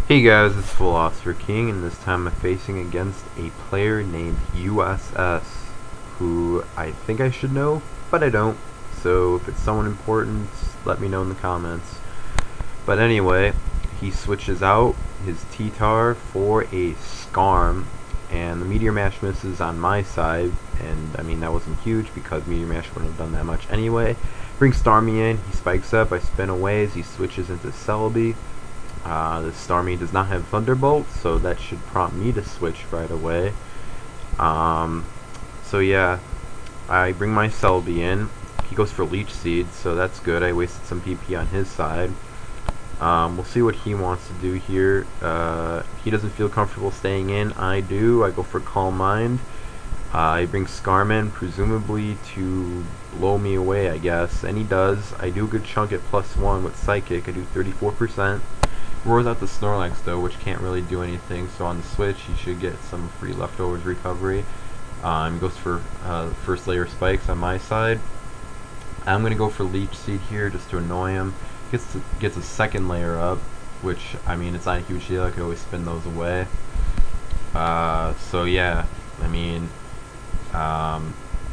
Hey guys, it's PhilosopherKing, and this time I'm facing against a player named USS, who I think I should know, but I don't. So if it's someone important, let me know in the comments. But anyway, he switches out his T-Tar for a Scarm, and the Meteor Mash misses on my side, and I mean that wasn't huge because Meteor Mash wouldn't have done that much anyway. Brings Starmie in, he spikes up, I spin away as he switches into Celebi. The Starmie does not have Thunderbolt, so that should prompt me to switch right away. So yeah, I bring my Celebi in. He goes for Leech Seed, so that's good. I wasted some PP on his side. We'll see what he wants to do here. He doesn't feel comfortable staying in. I do. I go for Calm Mind. I bring Scarman, presumably to blow me away, I guess. And he does. I do a good chunk at +1 with Psychic. I do 34%. Roars out the Snorlax though, which can't really do anything, so on the switch he should get some free leftovers recovery. He goes for first layer spikes on my side. I'm gonna go for Leech Seed here just to annoy him. Gets a second layer up, which I mean it's not a huge deal. I could always spin those away. So yeah, I mean,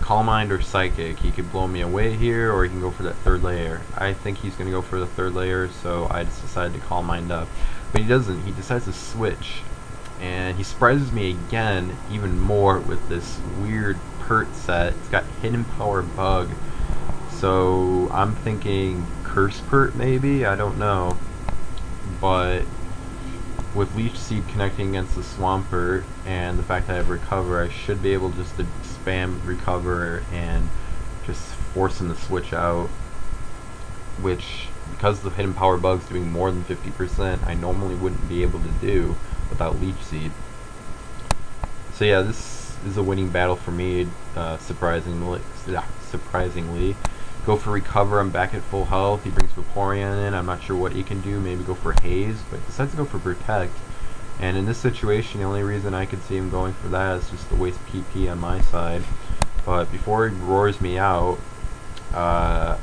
Calm Mind or Psychic, he could blow me away here, or he can go for that third layer. I think he's going to go for the third layer, so I just decided to Calm Mind up. But he doesn't. He decides to switch, and he surprises me again even more with this weird Pert set. It's got Hidden Power Bug, so I'm thinking Curse Pert maybe? I don't know. But with Leech Seed connecting against the Swampert and the fact that I have Recover, I should be able just to spam Recover and just force him to switch out, which, because the Hidden Power Bug's doing more than 50%, I normally wouldn't be able to do without Leech Seed. So yeah, this is a winning battle for me, surprisingly. Go for Recover, I'm back at full health. He brings Vaporeon in, I'm not sure what he can do, maybe go for Haze, but decides to go for Protect. And in this situation, the only reason I could see him going for that is just to waste PP on my side. But before he roars me out, I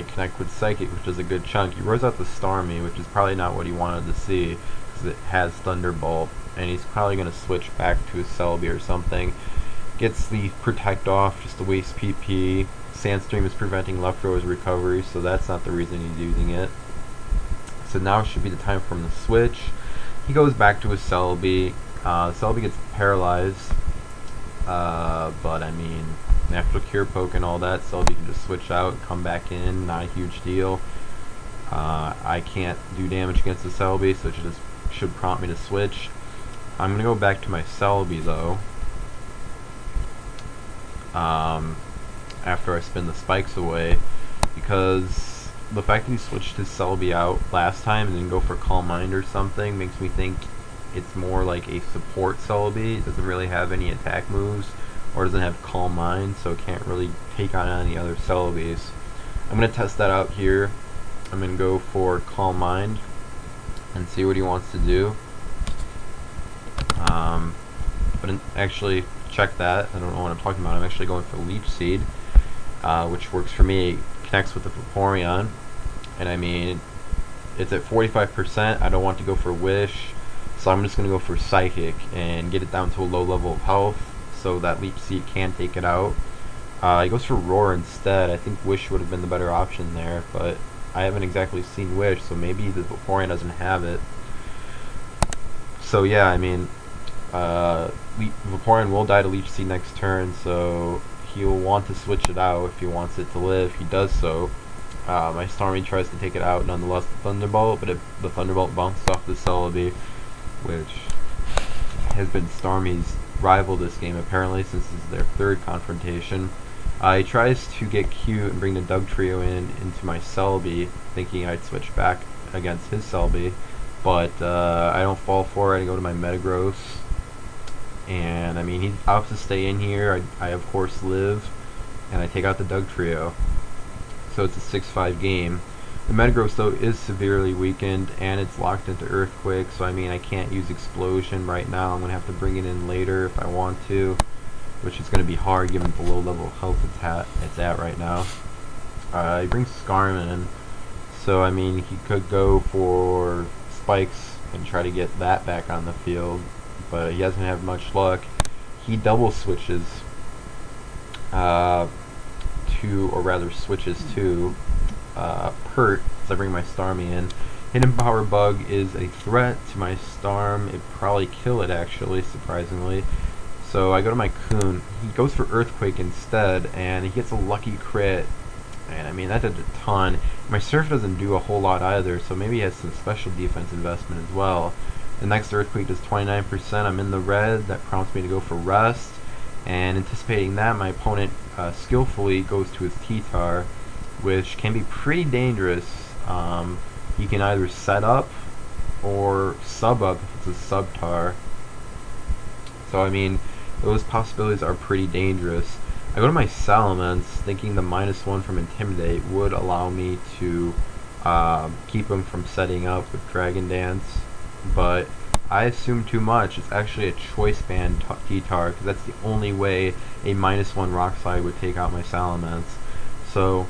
connect with Psychic, which is a good chunk. He roars out the Starmie, which is probably not what he wanted to see, because it has Thunderbolt, and he's probably going to switch back to his Celebi or something. Gets the Protect off just to waste PP. Sandstream is preventing leftovers recovery, so that's not the reason he's using it. So now should be the time for him to switch. He goes back to his Celebi. Celebi gets paralyzed, but I mean, Natural Cure Poke and all that, Celebi can just switch out and come back in, not a huge deal. I can't do damage against the Celebi, so it should prompt me to switch. I'm going to go back to my Celebi though. After I spin the spikes away, because the fact that he switched his Celebi out last time and then go for Calm Mind or something makes me think it's more like a support Celebi. It doesn't really have any attack moves, or doesn't have Calm Mind, so it can't really take on any other Celebis. I'm going to test that out here. I'm going to go for Calm Mind and see what he wants to do. Actually, check that. I don't know what I'm talking about. I'm actually going for Leech Seed, which works for me. It connects with the Vaporeon, and I mean, it's at 45%. I don't want to go for Wish, so I'm just going to go for Psychic and get it down to a low level of health so that Leech Seed can take it out. He goes for Roar instead. I think Wish would have been the better option there, but I haven't exactly seen Wish, so maybe the Vaporeon doesn't have it. So yeah, I mean, Vaporeon will die to Leech Seed next turn, so he'll want to switch it out if he wants it to live. He does so. My Starmie tries to take it out, nonetheless the Thunderbolt, but the Thunderbolt bounced off the Celebi, which has been Starmie's rival this game apparently since this is their third confrontation. He tries to get cute and bring the Dugtrio into my Celebi, thinking I'd switch back against his Celebi, but I don't fall for it. I go to my Metagross, and I mean, he opts to stay in here. I of course live, and I take out the Dugtrio. So it's a 6-5 game. The Metagross though is severely weakened, and it's locked into Earthquake, so I mean I can't use Explosion right now. I'm going to have to bring it in later if I want to, which is going to be hard given the low level of health it's at right now. He brings Scarman, so I mean he could go for Spikes and try to get that back on the field, but he doesn't have much luck. He double switches to, or rather switches to, Pert, so I bring my Starmie in. Hidden Power Bug is a threat to my Starm. It'd probably kill it, actually, surprisingly. So I go to my Coon. He goes for Earthquake instead, and he gets a lucky crit. And I mean, that did a ton. My Surf doesn't do a whole lot either, so maybe he has some special defense investment as well. The next Earthquake does 29%. I'm in the red. That prompts me to go for Rest. And anticipating that, my opponent skillfully goes to his T-Tar, which can be pretty dangerous. He can either set up or sub up if it's a sub-tar. So I mean, those possibilities are pretty dangerous. I go to my Salamence, thinking the -1 from Intimidate would allow me to keep him from setting up with Dragon Dance, but I assume too much. It's actually a Choice Band T-Tar, because that's the only way a -1 Rock Slide would take out my Salamence. So,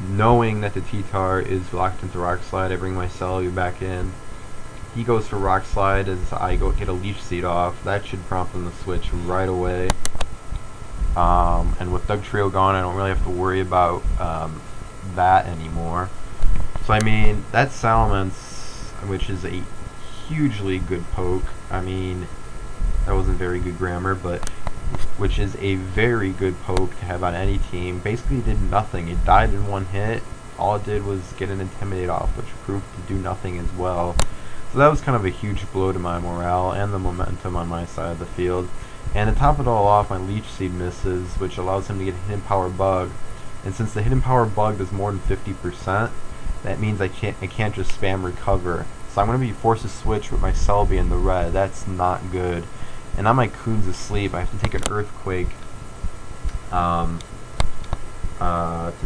knowing that the T-Tar is locked into Rock Slide, I bring my Celebi back in. He goes for Rock Slide as I go get a Leech Seed off. That should prompt him to switch right away. And with Dugtrio gone, I don't really have to worry about that anymore. So I mean, that Salamence, which is a hugely good poke. I mean, that wasn't very good grammar, but which is a very good poke to have on any team. Basically did nothing. It died in one hit. All it did was get an Intimidate off, which proved to do nothing as well. So that was kind of a huge blow to my morale and the momentum on my side of the field. And to top it all off, my Leech Seed misses, which allows him to get a Hidden Power Bug. And since the Hidden Power Bug does more than 50%, that means I can't just spam Recover. So I'm going to be forced to switch with my Celebi in the red. That's not good. And now my Coon's asleep. I have to take an Earthquake to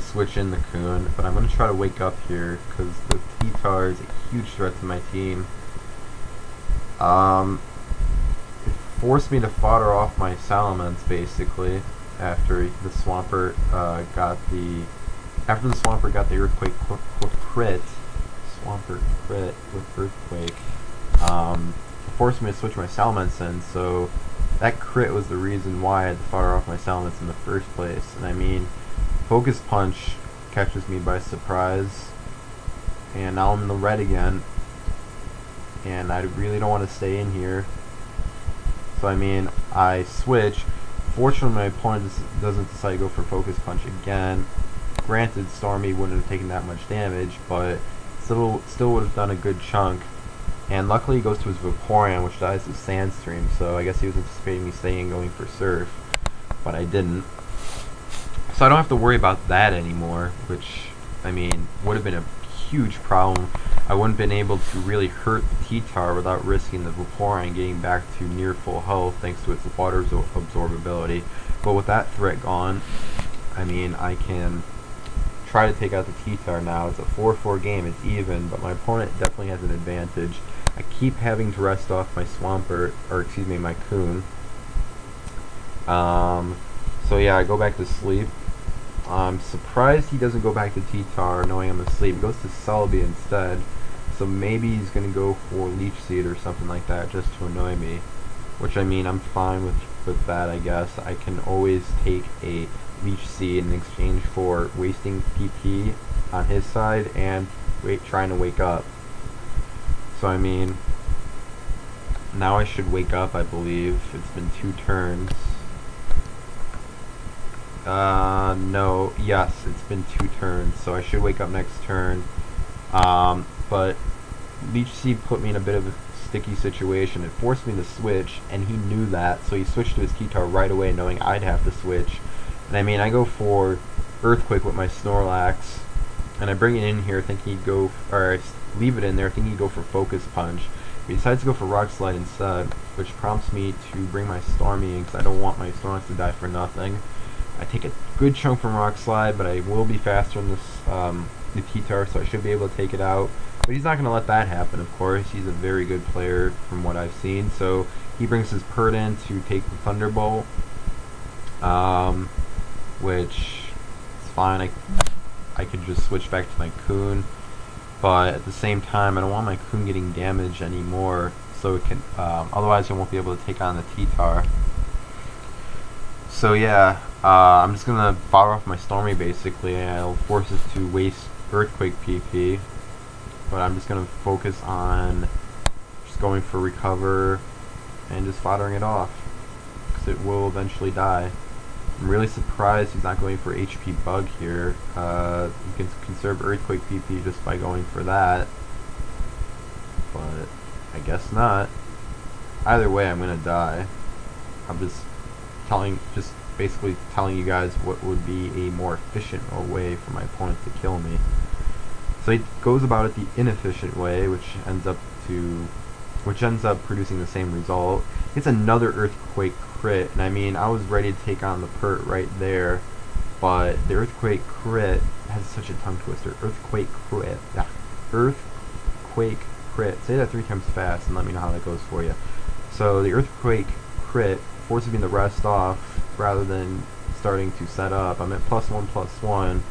switch in the Coon. But I'm going to try to wake up here, because the T-Tar is a huge threat to my team. It forced me to fodder off my Salamence, basically, after the Swampert got the Earthquake crit. Swampert crit with Earthquake. It forced me to switch my Salamence in, so that crit was the reason why I had to fire off my Salamence in the first place. And I mean, Focus Punch catches me by surprise, and now I'm in the red again, and I really don't want to stay in here. So I mean, I switch. Fortunately, my opponent doesn't decide to go for Focus Punch again. Granted, Starmie wouldn't have taken that much damage, but still would have done a good chunk. And luckily he goes to his Vaporeon, which dies to Sandstream, so I guess he was anticipating me staying and going for Surf, but I didn't. So I don't have to worry about that anymore, which, I mean, would have been a huge problem. I wouldn't have been able to really hurt the T-Tar without risking the Vaporeon getting back to near full health thanks to its water absorbability. But with that threat gone, I mean, I can try to take out the T-Tar now. It's a 4-4 game, it's even, but my opponent definitely has an advantage. I keep having to rest off my Swampert, or excuse me, my Coon. So yeah, I go back to sleep. I'm surprised he doesn't go back to T-Tar knowing I'm asleep. He goes to Celebi instead. So maybe he's going to go for Leech Seed or something like that just to annoy me. Which, I mean, I'm fine with that, I guess. I can always take a Leech Seed in exchange for wasting PP on his side and trying to wake up. So, I mean, now I should wake up, I believe. It's been 2 turns. No, yes, it's been 2 turns, so I should wake up next turn. But Leech Seed put me in a bit of a sticky situation. It forced me to switch, and he knew that, so he switched to his T-Tar right away, knowing I'd have to switch. And I mean, I go for Earthquake with my Snorlax, and I bring it in here thinking he'd go, or I leave it in there thinking he'd go for Focus Punch. He decides to go for Rock Slide instead, which prompts me to bring my Starmie in, because I don't want my Snorlax to die for nothing. I take a good chunk from Rock Slide, but I will be faster than this, the T-Tar, so I should be able to take it out. But he's not going to let that happen, of course. He's a very good player from what I've seen. So he brings his Pert in to take the Thunderbolt, which is fine. I could just switch back to my Coon. but at the same time, I don't want my Coon getting damaged anymore, so it can, otherwise I won't be able to take on the T-Tar. So yeah, I'm just gonna fire off my Stormy basically, and I'll force it to waste Earthquake PP, but I'm just gonna focus on just going for Recover and just foddering it off, because it will eventually die. I'm really surprised he's not going for HP Bug here. You can conserve Earthquake PP just by going for that, but I guess not. Either way, I'm gonna die. I'm just basically telling you guys what would be a more efficient way for my opponent to kill me. So he goes about it the inefficient way, which ends up producing the same result. It's another Earthquake crit, and I mean, I was ready to take on the Pert right there, but the Earthquake crit has such a tongue twister. Earthquake crit. Yeah. Earthquake crit. Say that 3 times fast and let me know how that goes for you. So the Earthquake crit forces me to rest off rather than starting to set up. I'm at +1/+1.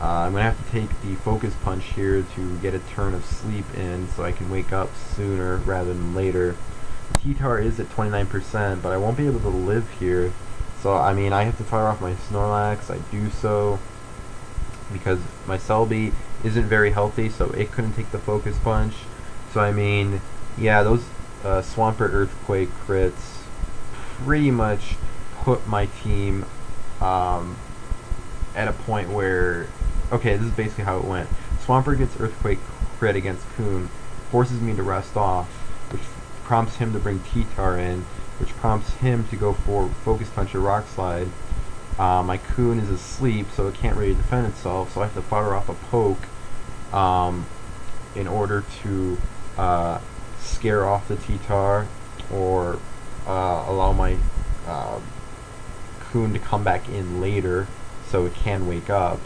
I'm going to have to take the Focus Punch here to get a turn of sleep in so I can wake up sooner rather than later. The T-Tar is at 29%, but I won't be able to live here. So, I mean, I have to fire off my Snorlax. I do so because my Celebi isn't very healthy, so it couldn't take the Focus Punch. So, I mean, yeah, those Swampert Earthquake crits pretty much put my team at a point where, okay, this is basically how it went. Swampert gets Earthquake crit against Coon, forces me to rest off, which prompts him to bring T-Tar in, which prompts him to go for Focus Punch or Rock Slide. My Coon is asleep, so it can't really defend itself, so I have to fire off a Poke in order to scare off the T-Tar or allow my Coon to come back in later so it can wake up.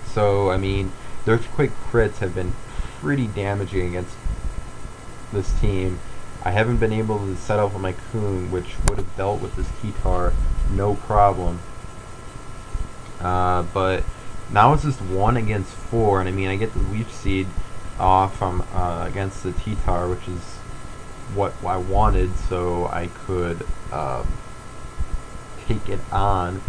So, I mean, the Earthquake crits have been pretty damaging against this team. I haven't been able to set up with my Coon, which would have dealt with this T-Tar no problem. But now it's just 1 against 4, and I mean, I get the Leaf Seed off from against the T-Tar, which is what I wanted, so I could take it on,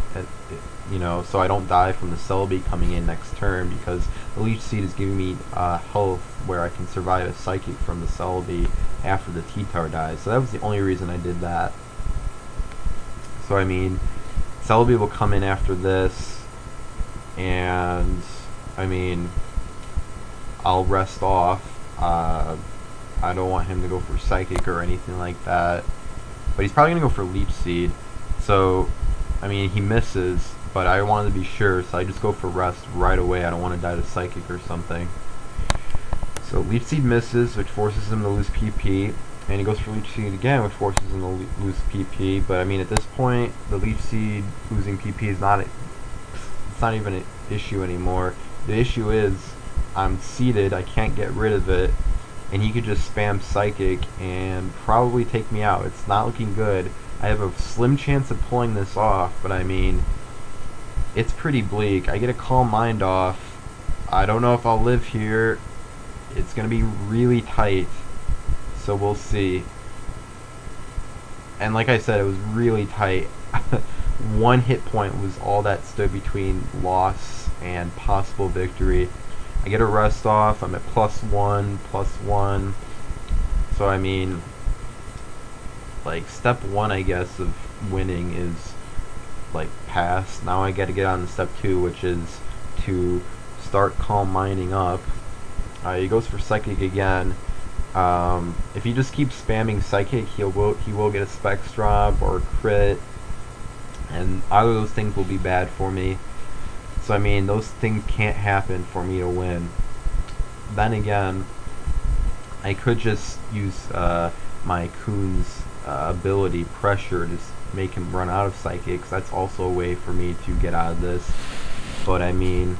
so I don't die from the Celebi coming in next turn, because the Leech Seed is giving me health where I can survive a Psychic from the Celebi after the T-Tar dies. So that was the only reason I did that. So I mean, Celebi will come in after this, and I mean, I'll rest off. I don't want him to go for Psychic or anything like that, but he's probably going to go for Leech Seed. So, I mean, he misses, but I wanted to be sure, so I just go for Rest right away. I don't want to die to Psychic or something. So Leech Seed misses, which forces him to lose PP, and he goes for Leech Seed again, which forces him to lose PP. But I mean, at this point, the Leech Seed losing PP is not even an issue anymore. The issue is I'm seated, I can't get rid of it, and he could just spam Psychic and probably take me out. It's not looking good. I have a slim chance of pulling this off, but I mean, it's pretty bleak. I get a Calm Mind off. I don't know if I'll live here. It's going to be really tight, so we'll see. And like I said, it was really tight. 1 hit point was all that stood between loss and possible victory. I get a rest off. I'm at +1/+1. So I mean, like, step 1, I guess, of winning is like past. Now I got to get on to step 2, which is to start Calm Minding up. He goes for Psychic again. If he just keeps spamming Psychic, he will get a Specs drop or a crit, and either of those things will be bad for me. So I mean, those things can't happen for me to win. Then again, I could just use my Coon's ability, Pressure, to make him run out of Psychics. That's also a way for me to get out of this. But I mean,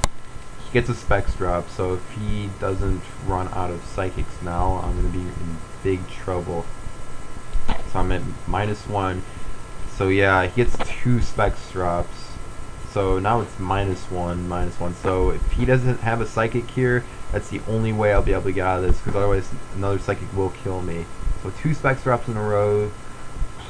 he gets a Specs drop, so if he doesn't run out of Psychics now, I'm going to be in big trouble. So I'm at -1. So yeah, he gets 2 Specs drops. So now it's -1. So if he doesn't have a psychic here, that's the only way I'll be able to get out of this, because otherwise another psychic will kill me. So 2 Specs drops in a row,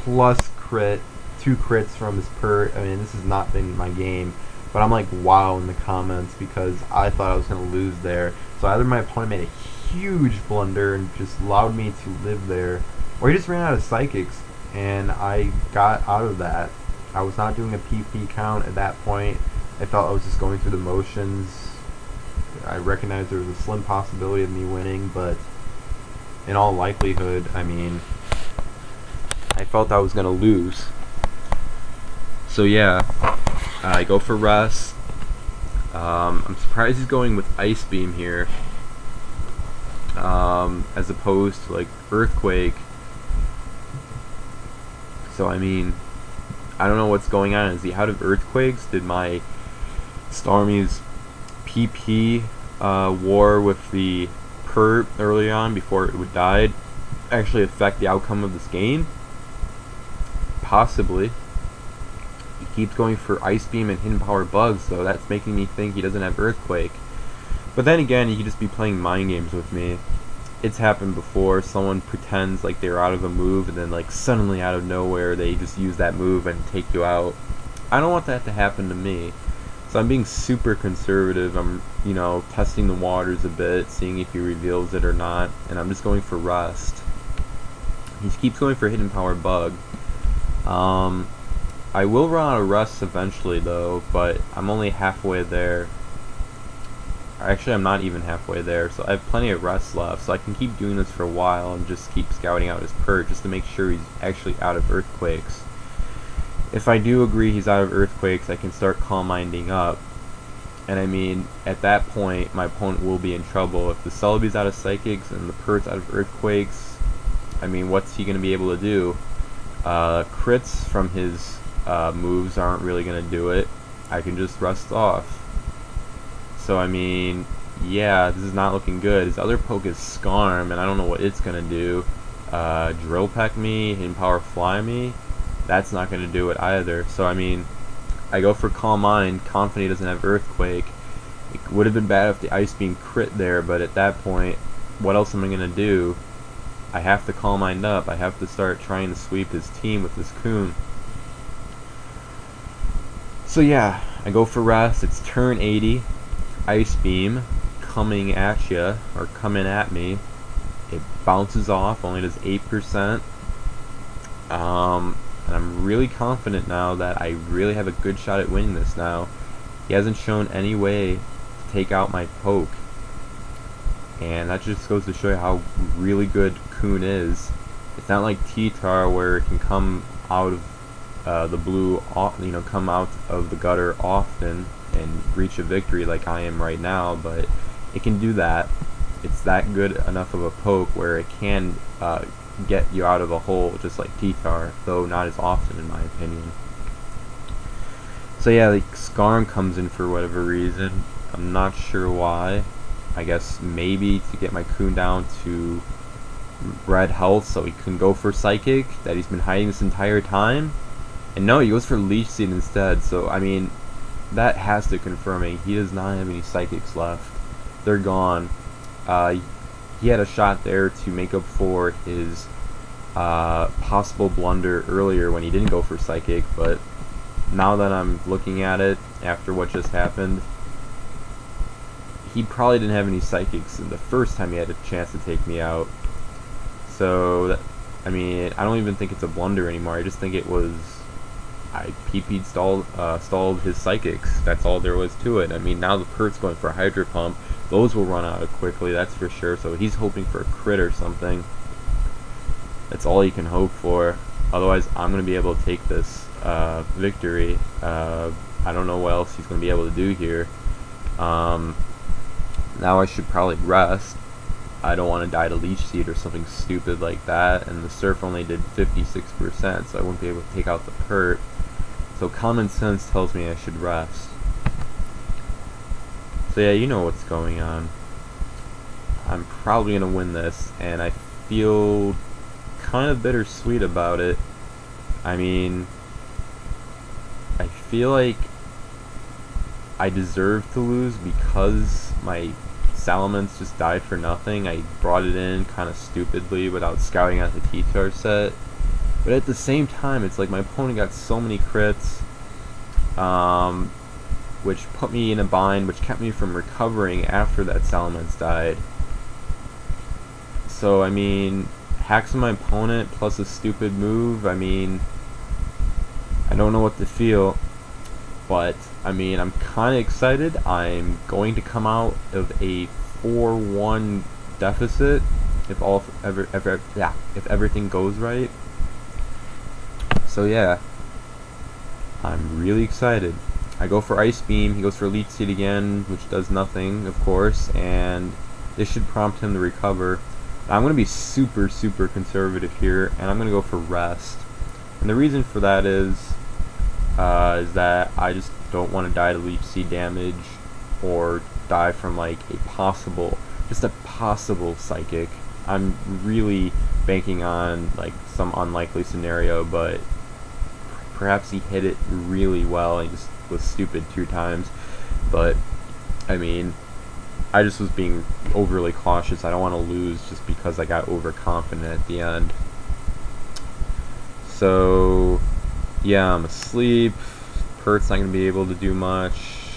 plus crit, 2 crits from his pert. I mean, this has not been my game, but I'm like wow in the comments because I thought I was going to lose there. So either my opponent made a huge blunder and just allowed me to live there, or he just ran out of psychics, and I got out of that. I was not doing a PP count at that point. I felt I was just going through the motions. I recognized there was a slim possibility of me winning, but in all likelihood, I mean, I felt I was going to lose. So yeah, I go for rest. I'm surprised he's going with Ice Beam here, as opposed to like Earthquake. So I mean, I don't know what's going on. Is he out of Earthquakes? Did my Starmie's PP war with the Pert early on before it would die actually affect the outcome of this game? Possibly. He keeps going for Ice Beam and Hidden Power Bugs, so that's making me think he doesn't have Earthquake. But then again, he could just be playing mind games with me. It's happened before. Someone pretends like they're out of a move, and then like suddenly out of nowhere they just use that move and take you out. I don't want that to happen to me. So I'm being super conservative. I'm, testing the waters a bit, seeing if he reveals it or not, and I'm just going for Rust. He keeps going for Hidden Power Bug. I will run out of Rust eventually though, but I'm only halfway there. Actually, I'm not even halfway there, so I have plenty of Rust left, so I can keep doing this for a while and just keep scouting out his Pert just to make sure he's actually out of Earthquakes. If I do agree he's out of Earthquakes, I can start Calm Minding up. And I mean, at that point, my opponent will be in trouble. If the Celebi's out of Psychics and the Pert's out of Earthquakes, I mean, what's he going to be able to do? Crits from his moves aren't really going to do it. I can just Rust off. So I mean, yeah, this is not looking good. His other poke is Scarm, and I don't know what it's going to do. Drill Peck me, Hidden Power Fly me. That's not going to do it either. So I mean, I go for Calm Mind, confident he doesn't have Earthquake. It would have been bad if the Ice Beam crit there, but at that point, what else am I going to do? I have to Calm Mind up. I have to start trying to sweep his team with this Coon. So yeah, I go for Rest. It's turn 80. Ice Beam coming at ya, or coming at me. It bounces off, only does 8%. And I'm really confident now that I really have a good shot at winning this now. He hasn't shown any way to take out my poke. And that just goes to show you how really good Coon is. It's not like T-Tar where it can come out of the blue, come out of the gutter often and reach a victory like I am right now, but it can do that. It's that good enough of a poke where it can get you out of a hole just like T-Tar, though not as often in my opinion. So yeah, like Scarm comes in for whatever reason. I'm not sure why. I guess maybe to get my Coon down to red health so he can go for Psychic that he's been hiding this entire time. And no, he goes for Leech Seed instead, so I mean, that has to confirm it. He does not have any Psychics left. They're gone. He had a shot there to make up for his possible blunder earlier when he didn't go for Psychic, but now that I'm looking at it after what just happened, he probably didn't have any Psychics the first time he had a chance to take me out. So, I mean, I don't even think it's a blunder anymore. I just think it was, I PP'd stalled his Psychics. That's all there was to it. I mean, now the Pert's going for a Hydro Pump. Those will run out quickly, that's for sure. So he's hoping for a crit or something. That's all he can hope for. Otherwise, I'm going to be able to take this victory. I don't know what else he's going to be able to do here. Now I should probably rest. I don't want to die to Leech Seed or something stupid like that. And the Surf only did 56%, so I wouldn't be able to take out the Pert. So common sense tells me I should rest. So yeah, you know what's going on. I'm probably going to win this, and I feel kind of bittersweet about it. I mean, I feel like I deserve to lose because my Salamence just died for nothing. I brought it in kind of stupidly without scouting out the T-Tar set. But at the same time, it's like my opponent got so many crits, which put me in a bind, which kept me from recovering after that Salamence died. So, I mean, hacks on my opponent plus a stupid move, I mean, I don't know what to feel. But, I mean, I'm kind of excited. I'm going to come out of a 4-1 deficit if everything goes right. So yeah, I'm really excited. I go for Ice Beam, he goes for Leech Seed again, which does nothing, of course, and this should prompt him to recover. Now, I'm going to be super conservative here, and I'm going to go for Rest. And the reason for that is that I just don't want to die to Leech Seed damage or die from like just a possible Psychic. I'm really banking on like some unlikely scenario, but perhaps he hit it really well and just was stupid 2 times. But I mean, I just was being overly cautious. I don't want to lose just because I got overconfident at the end. So yeah, I'm asleep. Pert's not going to be able to do much.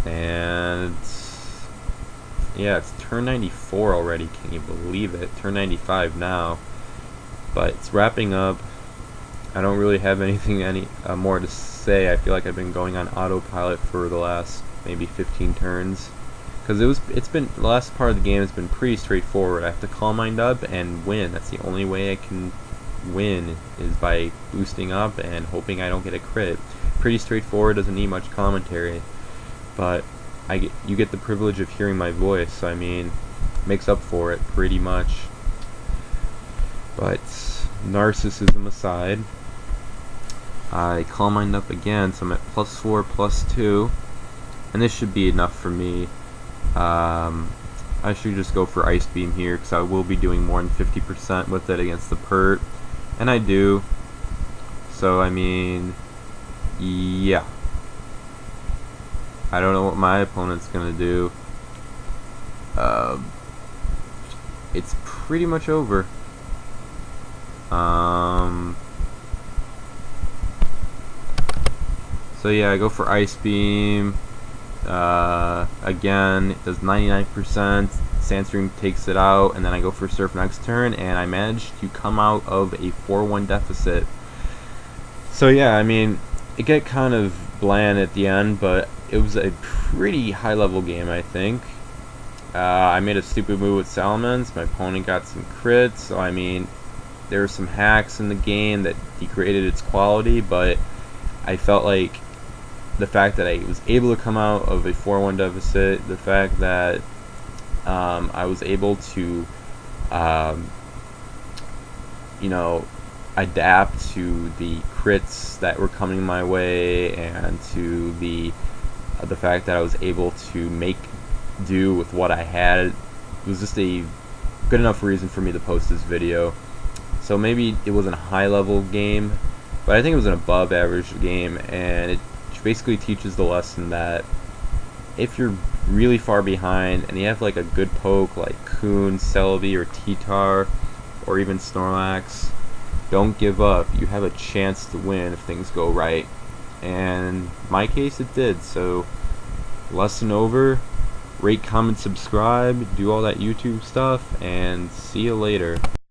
And yeah, it's turn 94 already. Can you believe it? Turn 95 now. But it's wrapping up. I don't really have anything more to say. I feel like I've been going on autopilot for the last maybe 15 turns. Because the last part of the game has been pretty straightforward. I have to Calm Mind up and win. That's the only way I can win, is by boosting up and hoping I don't get a crit. Pretty straightforward, doesn't need much commentary. But you get the privilege of hearing my voice, so I mean, makes up for it pretty much. But narcissism aside, I Calm Mind up again, so I'm at +4, +2, and this should be enough for me. I should just go for Ice Beam here, because I will be doing more than 50% with it against the Pert, and I do. So I mean, yeah. I don't know what my opponent's gonna do. It's pretty much over. So yeah, I go for Ice Beam. Again, it does 99%. Sandstream takes it out, and then I go for Surf next turn, and I managed to come out of a 4-1 deficit. So yeah, I mean, it got kind of bland at the end, but it was a pretty high-level game, I think. I made a stupid move with Salamence. My opponent got some crits, so I mean, there were some hacks in the game that degraded its quality, but I felt like the fact that I was able to come out of a 4-1 deficit, the fact that I was able to, adapt to the crits that were coming my way, and to the fact that I was able to make do with what I had, it was just a good enough reason for me to post this video. So maybe it wasn't a high-level game, but I think it was an above-average game, and it basically teaches the lesson that if you're really far behind and you have like a good poke like Coon, Celebi, or T-Tar, or even Snorlax, don't give up. You have a chance to win if things go right, and in my case it did. So lesson over. Rate, comment, subscribe, do all that YouTube stuff, and see you later.